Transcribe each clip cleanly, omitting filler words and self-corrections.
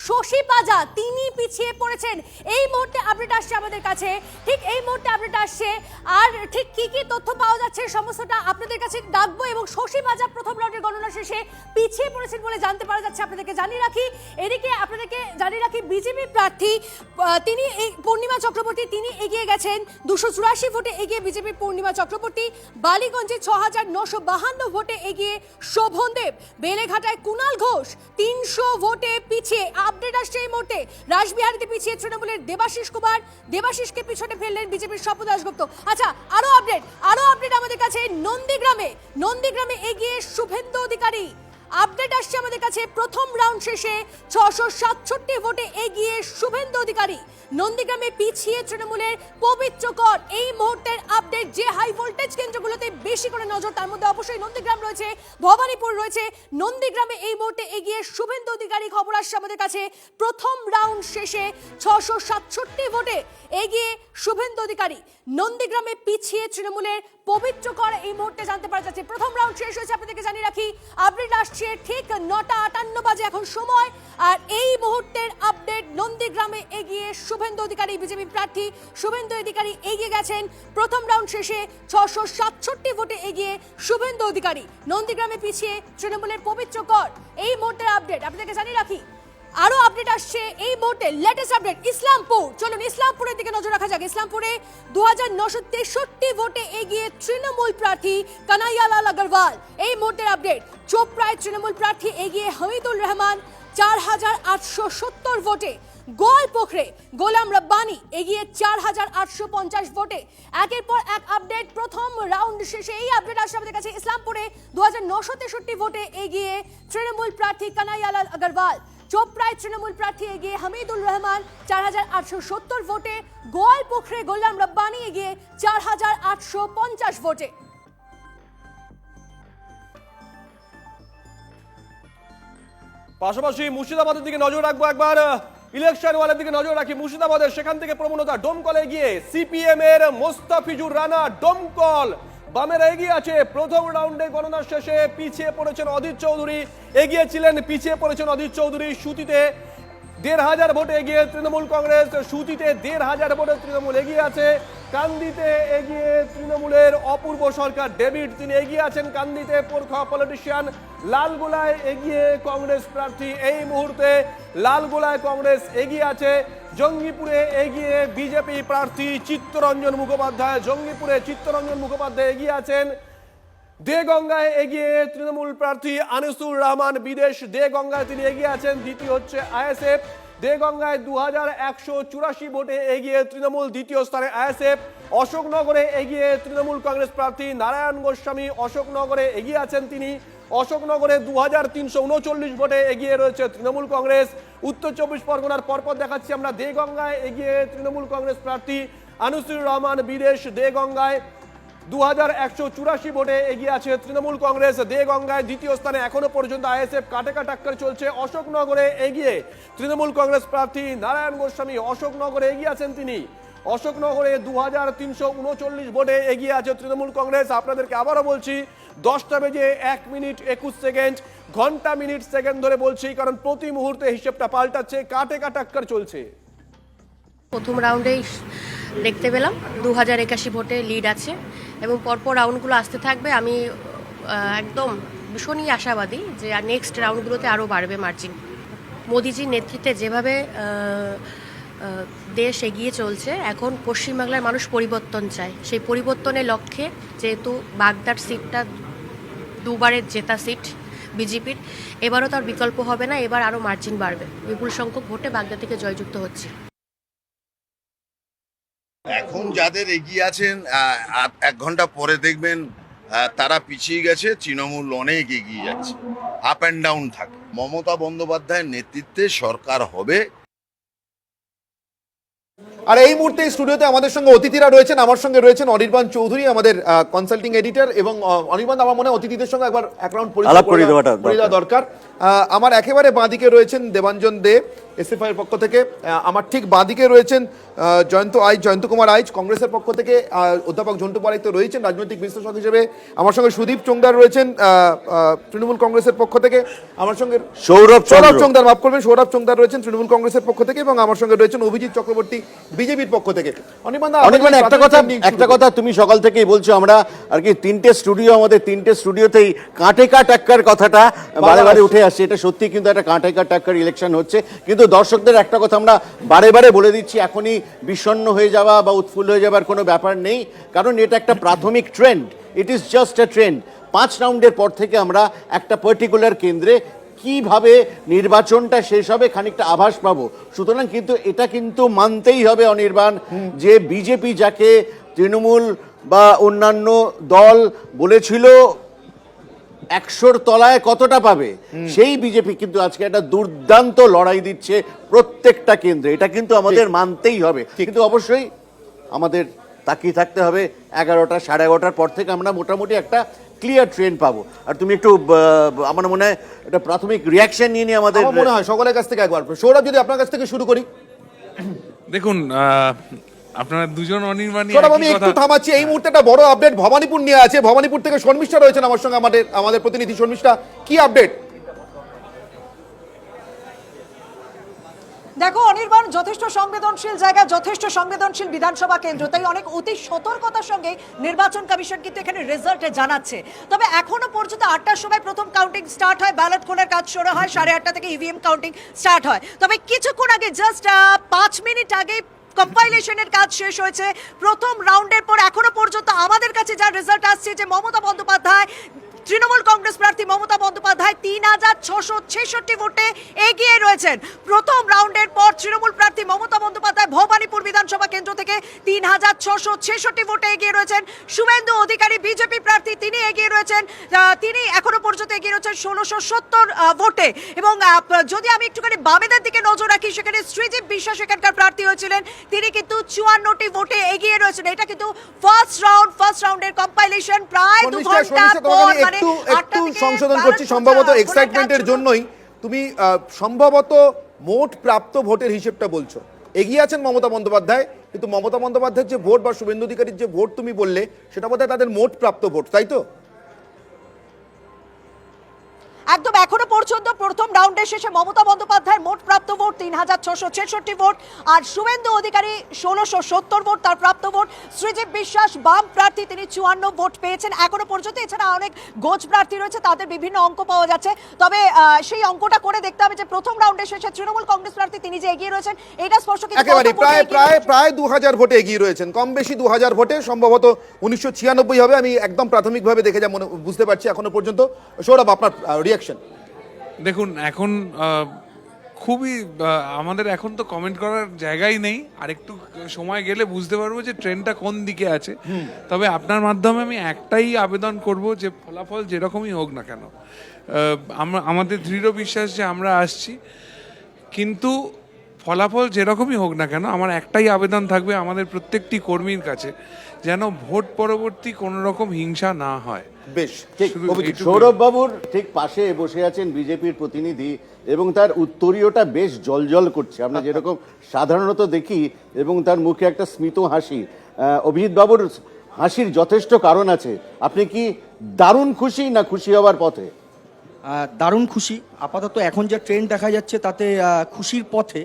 শশী পাজা তিনি পিছিয়ে পড়েছেন। এই মুহূর্তে আপডেট আসছে আমাদের কাছে, ঠিক এই মুহূর্তে আপডেট আসছে। আর ঠিক কি কি তথ্য পাওয়া যাচ্ছে সমস্তটা আপনাদের কাছে ডাকবো। এবং শশী পাজা প্রথম রাউন্ডের গণনা শেষে পিছিয়ে পড়েছেন বলে জানতে পারা যাচ্ছে। আপনাদেরকে জানিয়ে রাখি, এদিকে আপনাদেরকে জানিয়ে রাখি বিজেপি প্রার্থী তিনি পূর্ণিমা চক্রবর্তী তিনি এগিয়ে গেছেন 284 ভোটে এগিয়ে বিজেপির পূর্ণিমা চক্রবর্তী। বালিগঞ্জে 6952 ভোটে এগিয়ে শোভন দেব। বেলেঘাটায় কুণাল ঘোষ 300 ভোটে পিছিয়ে। আপডেট আসছে এই মুহূর্তে রাসবিহারীতে পিছিয়ে তৃণমূলের দেবাশিস কুমার, দেবাশিসকে পিছনে ফেললেন বিজেপির স্বপন দাশগুপ্ত। আচ্ছা, আরো আপডেট আমাদের কাছে নন্দীগ্রামে এগিয়ে শুভেন্দু অধিকারী। আপডেট আসছে আমাদের কাছে প্রথম রাউন্ড শেষে 667 ভোটে এগিয়ে শুভেন্দু অধিকারী। নন্দীগ্রামে পিছিয়ে তৃণমূলের পবিত্র কর। এই মুহূর্তের আপডেট, যে হাই ভোল্টেজ কেন্দ্রগুলোতে বেশি করে নজর তার মধ্যে অবশ্যই নন্দীগ্রাম রয়েছে, ভবানীপুর রয়েছে। নন্দীগ্রামে এই মুহূর্তে এগিয়ে শুভেন্দু অধিকারী। খবর আসছে আমাদের কাছে প্রথম রাউন্ড শেষে 667 ভোটে এগিয়ে শুভেন্দু অধিকারী। নন্দীগ্রামে পিছিয়ে তৃণমূলের পবিত্র কর এই মুহূর্তে জানতে পারা যাচ্ছে। প্রথম রাউন্ড শেষ হয়েছে, আপনাদেরকে জানিয়ে রাখি আপডেট আসছে ঠিক 9:58 বাজে এখন সময়। আর এই মুহূর্তের আপডেট, নন্দীগ্রামে এগিয়ে শুভেন্দু অধিকারী, বিজেপি প্রার্থী শুভেন্দু অধিকারী এগিয়ে গেছেন প্রথম রাউন্ড শেষে 667 ভোটে এগিয়ে শুভেন্দু অধিকারী। নন্দীগ্রামে পিছিয়ে তৃণমূলের পবিত্র কর এই মুহূর্তের আপডেট আপনাদেরকে জানিয়ে রাখি। আরো আপডেট আসছে এই মুহূর্তে, লেটেস্ট আপডেট ইসলামপুর। চলুন ইসলামপুরের দিকে নজর রাখা যাক। ইসলামপুরে 2963 ভোটে এগিয়ে তৃণমূল প্রার্থী কানাইয়ালাল আগরওয়াল। এই মুহূর্তের আপডেট, চোপড়ায় তৃণমূল প্রার্থী এগিয়ে হামিদুল রহমান 4870 ভোটে। গোয়ালপোখরে গোলাম রব্বানি এগিয়ে 4850 ভোটে। একের পর এক আপডেট প্রথম রাউন্ড শেষে এই আপডেট আসছে আমাদের কাছে। ইসলামপুরে 2963 ভোটে এগিয়ে তৃণমূল প্রার্থী কানাইয়ালাল আগরওয়াল। চোপড়ায় তৃণমূল প্রার্থী এগিয়ে হামিদুল রহমান 4870 ভোটে। গোয়ালপোখরে গোলাম রব্বানি এগিয়ে 4850 ভোটে। পাশাপাশি মুর্শিদাবাদের দিকে নজর রাখবো একবার, ইলেকশন ওয়ালের দিকে নজর রাখি। মুর্শিদাবাদের সেখান থেকে প্রবণতা ডোমকলে গিয়ে সিপিএম এর মোস্তাফিজুর রানা ডোমকল বামেরা এগিয়ে আছে। প্রথম রাউন্ডে গণনা শেষে পিছিয়ে পড়েছেন অধীর চৌধুরী, এগিয়েছিলেন পিছিয়ে পড়েছেন অধীর চৌধুরী। সুতিতে 1500 ভোটে এগিয়ে তৃণমূল কংগ্রেস, সুতিতে 1500 ভোটে তৃণমূল এগিয়ে আছে। কান্দিতে এগিয়ে তৃণমূলের অপূর্ব সরকার ডেভিড, তিনি এগিয়ে আছেন কান্দিতে, পোরখা পলিটিশিয়ান। লালগোলায় এগিয়ে কংগ্রেস প্রার্থী এই মুহূর্তে, লালগোলায় কংগ্রেস এগিয়ে আছে। জঙ্গিপুরে এগিয়ে বিজেপি প্রার্থী চিত্তরঞ্জন মুখোপাধ্যায়, জঙ্গিপুরে চিত্তরঞ্জন মুখোপাধ্যায় এগিয়ে আছেন। দেগঙ্গায় এগিয়ে তৃণমূল প্রার্থী আনিসুর রহমান বিদেশ, দেগঙ্গায় তিনি এগিয়ে আছেন। দ্বিতীয় হচ্ছে আইএসএফ, দেগঙ্গায় 2184 ভোটে এগিয়ে তৃণমূল, দ্বিতীয় স্থানে আইএসএফ। অশোকনগরে এগিয়ে তৃণমূল কংগ্রেস প্রার্থী নারায়ণ গোস্বামী, অশোকনগরে এগিয়ে আছেন তিনি। অশোকনগরে 2339 ভোটে এগিয়ে রয়েছে তৃণমূল কংগ্রেস। উত্তর 24 পরগনার পরপর দেখাচ্ছি আমরা, দেগঙ্গায় এগিয়ে তৃণমূল কংগ্রেস প্রার্থী আনিসুর রহমান বিদেশ, দেগঙ্গায় 2184 ভোটে এগিয়ে আছে তৃণমূল কংগ্রেস। দেগঙ্গায় দ্বিতীয় স্থানে এখনো পর্যন্ত আইএসএফ, কাটাকা টাক্কর চলছে। অশোকনগরে এগিয়ে তৃণমূল কংগ্রেস প্রার্থী নারায়ণ গোস্বামী, অশোকনগরে এগিয়ে আছেন তিনি। অশোকনগরে 2339 ভোটে এগিয়ে আছে তৃণমূল কংগ্রেস। আপনাদেরকে আবারও বলছি 10টা বেজে 1 মিনিট 21 সেকেন্ড, ঘন্টা মিনিট সেকেন্ড ধরে বলছি, কারণ প্রতি মুহূর্তে হিসেবটা পাল্টাচ্ছে, কাটেকা টাক্কর চলছে। প্রথম রাউন্ডেই দেখতে পেলাম 2081 ভোটে লিড আছে এবং পরপর রাউন্ডগুলো আসতে থাকবে। আমি একদম ভীষণই আশাবাদী যে নেক্সট রাউন্ডগুলোতে আরও বাড়বে মার্জিন। মোদিজির নেতৃত্বে যেভাবে দেশ এগিয়ে চলছে, এখন পশ্চিমবাংলার মানুষ পরিবর্তন চায়। সেই পরিবর্তনের লক্ষ্যে, যেহেতু বাগদার সিটটা দুবারের জেতা সিট বিজেপির, এবারও তার বিকল্প হবে না, এবার আরও মার্জিন বাড়বে। বিপুল সংখ্যক ভোটে বাগদা থেকে জয়যুক্ত হচ্ছে। এখন যাদের এগিয়ে আছেন 1 ঘন্টা পরে দেখবেন তারা পিছিয়ে গেছে, তৃণমূল অনেক এগিয়ে যাচ্ছে। আপ অ্যান্ড ডাউন থাকে। মমতা বন্দ্যোপাধ্যায়ের নেতৃত্বে সরকার হবে। আর এই মুহূর্তে স্টুডিওতে আমাদের সঙ্গে অতিথিরা রয়েছেন। আমার সঙ্গে রয়েছেন অনির্বাণ চৌধুরী, আমাদের কনসাল্টিং এডিটর। এবং অনির্বাণ, আমার মনে হয় অতিথিদের সঙ্গে একবার এক রাউন্ড পরিচয় করে দেওয়া দরকার। আমার একেবারে বাঁদিকে রয়েছেন দেবাঞ্জন দে এসএফআই এর পক্ষ থেকে, আমার ঠিক বাঁদিকে রয়েছেন জয়ন্ত কুমার আইচ কংগ্রেসের পক্ষ থেকে, অধ্যাপক ঝন্টু পারাই তো রয়েছেন রাজনৈতিক বিশ্লেষক হিসেবে, আমার সঙ্গে সুদীপ চোংদার রয়েছেন তৃণমূল কংগ্রেসের পক্ষ থেকে, আমার সঙ্গে সৌরভ চোংদার মাফ করবেন সৌরভ চোংদার রয়েছেন তৃণমূল কংগ্রেসের পক্ষ থেকে, এবং আমার সঙ্গে রয়েছেন অভিজিৎ চক্রবর্তী বিজেপির পক্ষ থেকে। অনির্বাণ একটা কথা তুমি সকাল থেকেই বলছো, আমরা আর কি আমাদের তিনটে স্টুডিওতেই কাঁটে টাক্কার কথাটা বারে বারে উঠে আসছে। এটা সত্যি কিন্তু একটা কাঁটে টাক্কার ইলেকশন হচ্ছে, কিন্তু দর্শকদের একটা কথা আমরা বারে বারে বলে দিচ্ছি, এখনই বিষণ্ণ হয়ে যাওয়া বা উৎফুল্ল হয়ে যাওয়ার কোনো ব্যাপার নেই, কারণ এটা একটা প্রাথমিক trend, it is just a trend. 5 রাউন্ডের পর থেকে আমরা একটা পার্টিকুলার কেন্দ্রে কিভাবে নির্বাচনটা শেষ হবে খানিকটা আভাস পাবো। সুতরাং কিন্তু এটা কিন্তু মানতেই হবে অনির্বাণ, যে বিজেপি যাকে তৃণমূল বা অন্যান্য দল বলেছিল 100-র তলায় কতটা পাবে, সেই বিজেপি কিন্তু আজকে একটা দুর্দান্ত লড়াই দিচ্ছে প্রত্যেকটা কেন্দ্রে। এটা কিন্তু আমাদের মানতেই হবে, কিন্তু অবশ্যই আমাদের তাকিয়ে থাকতে হবে 11টা 11:30টার পর থেকে আমরা মোটামুটি একটা ক্লিয়ার ট্রেন পাবো। আর তুমি একটু আমার মনে হয় একটা প্রাথমিক রিয়াকশন নিয়ে আমাদের মনে হয় সকলের কাছ থেকে একবার সৌরভ, যদি আপনার কাছ থেকে শুরু করি। দেখুন, আপনারা দুজন অনির্বাণী সৌরভ, আমি একটু থামাচ্ছি, এই মুহূর্তে একটা বড় আপডেট ভবানীপুর নিয়ে আছে। ভবানীপুর থেকে শর্মিষ্ঠা রয়েছেন আমার সঙ্গে, আমাদের প্রতিনিধি। শর্মিষ্ঠা, কি আপডেট? দেখো অনির্বাণ, যথেষ্ট সংবেদনশীল জায়গা, যথেষ্ট সংবেদনশীল বিধানসভা কেন্দ্র, তাই অনেক অতি সতর্কতার সঙ্গে নির্বাচন কমিশন কিন্তু এখানে রেজাল্ট জানাচ্ছে। তবে এখনো পর্যন্ত 8টার সময় প্রথম কাউন্টিং স্টার্ট হয়, ব্যালট খোলার কাজ শুরু হয়, 8:30 থেকে ইভিএম কাউন্টিং স্টার্ট হয়। তবে কিছুক্ষণ আগে জাস্ট 5 মিনিট আগে কম্পাইলেশনের কাজ শেষ হয়েছে প্রথম রাউন্ডের পর। এখনো পর্যন্ত আমাদের কাছে যা রেজাল্ট আসছে, যে মমতা বন্দ্যোপাধ্যায়, তৃণমূল কংগ্রেস প্রার্থী মমতা বন্দ্যোপাধ্যায় 3666 ভোটে এগিয়ে রয়েছেন। প্রথম রাউন্ডের পর তৃণমূল প্রার্থী মমতা বন্দ্যোপাধ্যায় ভবানীপুর বিধানসভা কেন্দ্র থেকে 3666 ভোটে এগিয়ে রয়েছেন। শুভেন্দু অধিকারী বিজেপি প্রার্থী, তিনি এগিয়ে রয়েছেন, তিনি এখনো পর্যন্ত এগিয়ে রয়েছেন 1670 ভোটে। এবং যদি আমি একটুখানি বামেদের দিকে নজর রাখি, সেখানে শ্রীজীব বিশ্বাস এখানকার প্রার্থী হয়েছিলেন, তিনি কিন্তু 54টি ভোটে এগিয়ে রয়েছেন। এটা কিন্তু ফার্স্ট রাউন্ডের কম্পাইলেশন, প্রায় 2 ঘন্টা পর, একটু সংশোধন করছি, সম্ভবত এক্সাইটমেন্টের জন্যই তুমি সম্ভবত মোট প্রাপ্ত ভোটের হিসেবটা বলছো। এগিয়ে আছেন মমতা বন্দ্যোপাধ্যায়, কিন্তু মমতা বন্দ্যোপাধ্যায়ের যে ভোট বা শুভেন্দু অধিকারীর যে ভোট তুমি বললে, সেটা বোধহয় তাদের মোট প্রাপ্ত ভোট, তাই তো? একদম এখনো পর্যন্ত প্রথম রাউন্ডের শেষে মমতা বন্দ্যোপাধ্যায়ের মোট প্রাপ্ত ভোট 3666 ভোট, আর শুভেন্দু অধিকারী 1670 ভোট তার প্রাপ্ত ভোট। শ্রীজীব বিশ্বাস বাম প্রার্থী, তিনি 54 ভোট পেয়েছেন এখনো পর্যন্ত। এছাড়া অনেক গোজ প্রার্থী রয়েছে, তাদের বিভিন্ন অঙ্ক পাওয়া যাচ্ছে। তবে সেই অঙ্কটা করে দেখতে হবে যে প্রথম রাউন্ডের শেষে তৃণমূল কংগ্রেস প্রার্থী তিনি যে এগিয়ে রয়েছেন, এটা স্পষ্ট। একেবারে প্রায় 2000 ভোটে এগিয়ে রয়েছেন, কম বেশি 2000 ভোটে, সম্ভবত 1996 হবে, আমি একদম প্রাথমিকভাবে দেখে যা বুঝতে পারছি এখনো পর্যন্ত। সৌরভ, আপনার রিয়াকশন? দেখুন, এখন খুবই আমাদের এখন তো কমেন্ট করার জায়গাই নেই, আর একটু সময় গেলে বুঝতে পারবো যে ট্রেনটা কোন দিকে আছে। তবে আপনার মাধ্যমে আমি একটাই আবেদন করব, যে ফলাফল যেরকমই হোক না কেন, আমাদের দৃঢ় বিশ্বাস যে আমরা আসছি, কিন্তু ফলাফল যেরকমই হোক না কেন আমার একটাই আবেদন থাকবে আমাদের প্রত্যেকটি কর্মীর কাছে, যেন ভোট পরবর্তী কোনো রকম হিংসা না হয়। বেশ, সৌরভ বাবুর ঠিক পাশে বসে আছেন বিজেপির প্রতিনিধি, এবং তার উত্তরীয়টা বেশ জলজল করছে, আমরা যেরকম সাধারণত দেখি, এবং তার মুখে একটা স্মিত হাসি। অভিজিৎ বাবুর হাসির যথেষ্ট কারণ আছে। আপনি কি দারুণ খুশি না খুশি হওয়ার পথে? দারুণ খুশি। আপাতত এখন যে ট্রেন্ড দেখা যাচ্ছে তাতে খুশির পথে।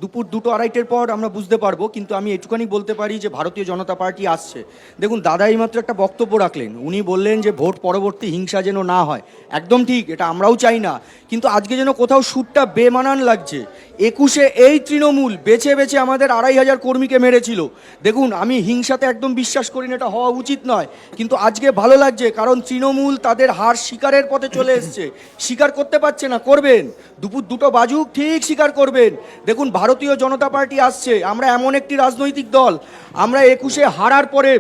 দুপুর 2-2:30 পর আমরা বুঝতে পারবো, কিন্তু আমি এটুখানি বলতে পারি যে ভারতীয় জনতা পার্টি আসছে। দেখুন, দাদা এইমাত্র একটা বক্তব্য রাখলেন, উনি বললেন যে ভোট পরবর্তী হিংসা যেন না হয়। একদম ঠিক, এটা আমরাও চাই না, কিন্তু আজকে যেন কোথাও সুরটা বেমানান লাগছে। 21-এ এই তৃণমূল বেছে বেছে আমাদের 2500 কর্মীকে মেরেছিল। দেখুন, আমি হিংসাতে একদম বিশ্বাস করি না, এটা হওয়া উচিত নয়, কিন্তু আজকে ভালো লাগছে, কারণ তৃণমূল তাদের হার স্বীকারের পথে চলে এসছে। স্বীকার করতে পারছে না, করবেন, দুপুর 2টো বাজুক, ঠিক স্বীকার করবেন। দেখুন, ভারতীয় জনতা পার্টি আসছে, আমরা এমন একটি রাজনৈতিক দল, আমরা 21-এ হারার পরে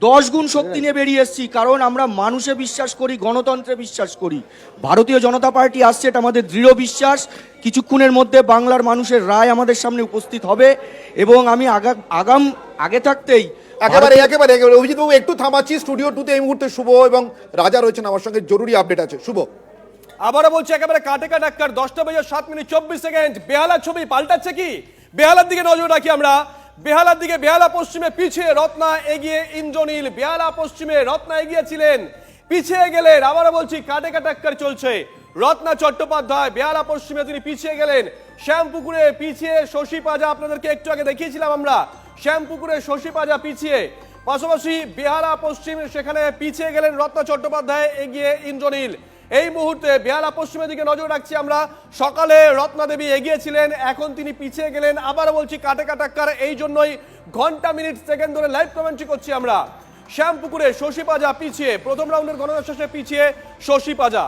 10 গুণ শক্তি নিয়ে বেরিয়ে এসেছি, কারণ আমরা মানুষে বিশ্বাস করি, গণতন্ত্রে বিশ্বাস করি। ভারতীয় জনতা পার্টি আসছে, এটা আমাদের দৃঢ় বিশ্বাস। কিছুক্ষণের মধ্যে বাংলার মানুষের রায় আমাদের সামনে উপস্থিত হবে, এবং আমি আগে থাকতেই একেবারে অভিজিৎ বাবু একটু থামাচ্ছি। স্টুডিও 2তে এই মুহূর্তে শুভ এবং রাজা রয়েছেন আমার সঙ্গে, জরুরি আপডেট আছে। শুভ, আবারও বলছি একেবারে কাটে টাক্কার 10:07:24 বেহালার ছবি পাল্টাচ্ছে কি? বেহালার দিকে নজর রাখি আমরা। বেহালার দিকে, বেহালা পশ্চিমে পিছিয়ে রত্না, এগিয়ে ইন্দ্রনীল। বেহালা পশ্চিমে রত্না এগিয়েছিলেন, পিছিয়ে গেলেন। আবারও বলছি কাটে টাক্কার চলছে। রত্না চট্টোপাধ্যায় বেহালা পশ্চিমে তিনি পিছিয়ে গেলেন। শ্যামপুকুরে পিছিয়ে শশী পাজা, আপনাদেরকে একটু আগে দেখিয়েছিলাম আমরা। শ্যামপুকুরে শশী পাজা পিছিয়ে, পাশাপাশি বেহালা পশ্চিম সেখানে পিছিয়ে গেলেন রত্না চট্টোপাধ্যায়, এগিয়ে ইন্দ্রনীল। এই মুহূর্তে বেহালা পশ্চিমের দিকে নজর রাখছি আমরা। সকালে রত্না দেবী এগিয়েছিলেন, এখন তিনি পিছিয়ে গেলেন। আবারও বলছি কাটে টাক্কার, এই জন্যই ঘন্টা মিনিট সেকেন্ড ধরে লাইভ কমেন্ট্রি করছি আমরা। শ্যামপুকুরে শশী পাজা পিছিয়ে, প্রথম রাউন্ডের গণনা শেষে পিছিয়ে শশী পাজা।